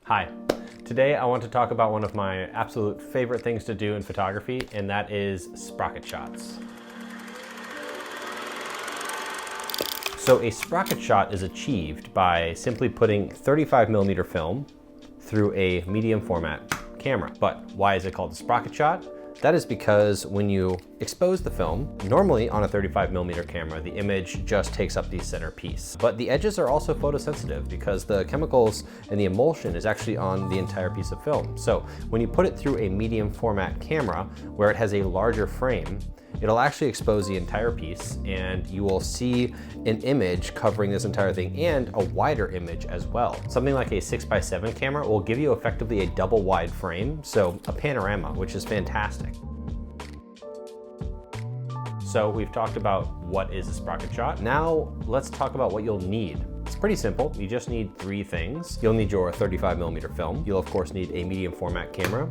Hi. Today I want to talk about one of my absolute favorite things to do in photography, and that is Sprocket Shots. So a Sprocket Shot is achieved by simply putting 35mm film through a medium format camera. But why is it called a Sprocket Shot? That is because when you expose the film, normally on a 35mm camera, the image just takes up the center piece. But the edges are also photosensitive because the chemicals and the emulsion is actually on the entire piece of film. So when you put it through a medium format camera where it has a larger frame, it'll actually expose the entire piece and you will see an image covering this entire thing and a wider image as well. Something like a 6x7 camera will give you effectively a double wide frame, so a panorama, which is fantastic. So we've talked about what is a Sprocket Shot. Now let's talk about what you'll need. It's pretty simple. You just need three things. You'll need your 35mm film. You'll of course need a medium format camera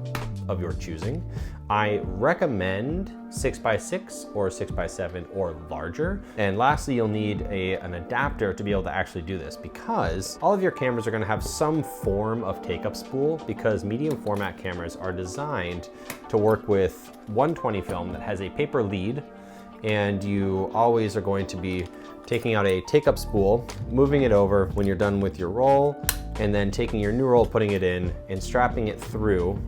of your choosing. I recommend 6x6 or 6x7 or larger. And lastly, you'll need an adapter to be able to actually do this, because all of your cameras are going to have some form of take-up spool, because medium format cameras are designed to work with 120 film that has a paper lead, and you always are going to be taking out a take-up spool, moving it over when you're done with your roll, and then taking your new roll, putting it in and strapping it through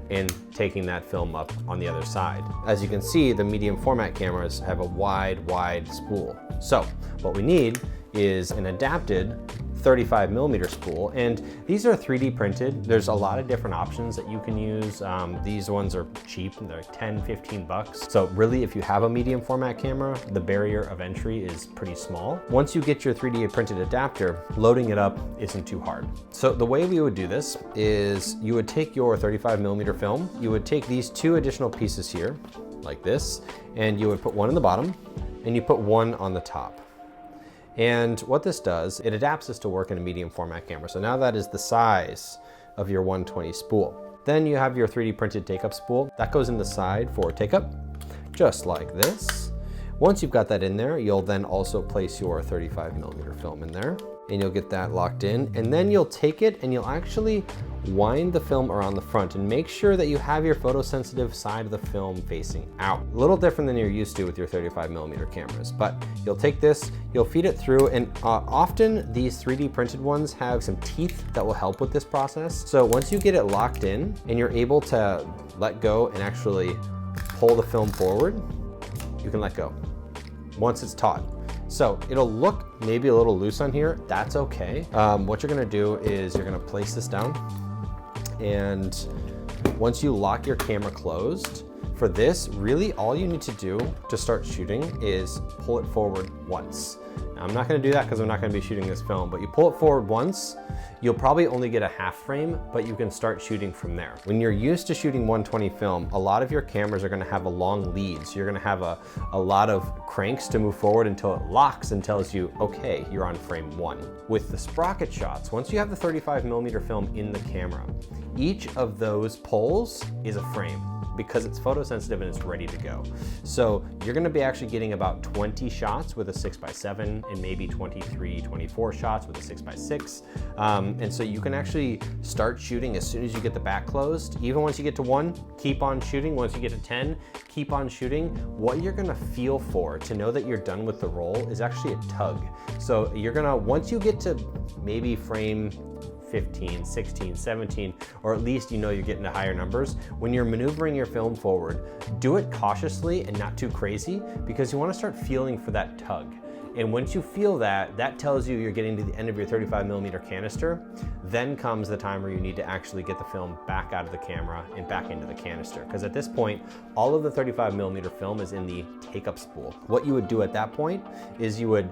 and taking that film up on the other side. As you can see, the medium format cameras have a wide spool. So what we need is an adapted 35mm spool, and these are 3D printed. There's a lot of different options that you can use. These ones are cheap, they're 10-15 bucks. So really, if you have a medium format camera, the barrier of entry is pretty small. Once you get your 3D printed adapter, loading it up isn't too hard. So the way we would do this is you would take your 35mm film, you would take these two additional pieces here, like this, and you would put one in the bottom, and you put one on the top. And what this does, it adapts this to work in a medium format camera. So now that is the size of your 120 spool. Then you have your 3D printed take-up spool. That goes in the side for take-up, just like this. Once you've got that in there, you'll then also place your 35mm film in there, and you'll get that locked in. And then you'll take it and you'll actually wind the film around the front and make sure that you have your photosensitive side of the film facing out. A little different than you're used to with your 35mm cameras, but you'll take this, you'll feed it through, and often these 3D printed ones have some teeth that will help with this process. So once you get it locked in and you're able to let go and actually pull the film forward, you can let go once it's taut. So it'll look maybe a little loose on here, that's okay. What you're gonna do is you're gonna place this down, and once you lock your camera closed, for this, really all you need to do to start shooting is pull it forward once. Now, I'm not gonna do that because I'm not gonna be shooting this film, but you pull it forward once, you'll probably only get a half frame, but you can start shooting from there. When you're used to shooting 120 film, a lot of your cameras are gonna have a long lead, so you're gonna have a lot of cranks to move forward until it locks and tells you, okay, you're on frame 1. With the Sprocket Shots, once you have the 35mm film in the camera, each of those pulls is a frame, because it's photosensitive and it's ready to go. So you're gonna be actually getting about 20 shots with a 6x7 and maybe 23, 24 shots with a 6x6. And so you can actually start shooting as soon as you get the back closed. Even once you get to 1, keep on shooting. Once you get to 10, keep on shooting. What you're gonna feel for to know that you're done with the roll is actually a tug. So you're gonna, once you get to maybe frame 15, 16, 17, or at least you know you're getting to higher numbers, when you're maneuvering your film forward, do it cautiously and not too crazy, because you want to start feeling for that tug. And once you feel that, that tells you you're getting to the end of your 35mm canister. Then comes the time where you need to actually get the film back out of the camera and back into the canister. Because at this point, all of the 35mm film is in the take-up spool. What you would do at that point is you would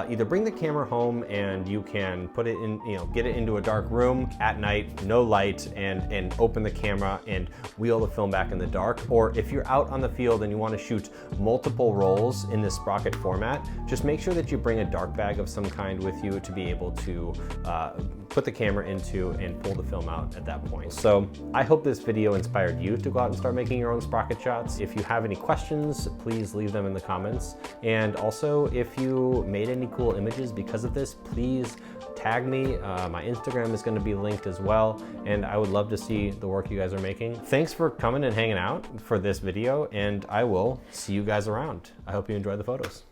either bring the camera home and you can put it in, get it into a dark room at night, no light, and open the camera and wheel the film back in the dark. Or if you're out on the field and you want to shoot multiple rolls in this Sprocket format, just make sure that you bring a dark bag of some kind with you to be able to put the camera into and pull the film out at that point. So I hope this video inspired you to go out and start making your own Sprocket shots. If you have any questions, please leave them in the comments. And also, if you made any cool images because of this, please tag me. My Instagram is going to be linked as well, and I would love to see the work you guys are making. Thanks for coming and hanging out for this video, and I will see you guys around. I hope you enjoyed the photos.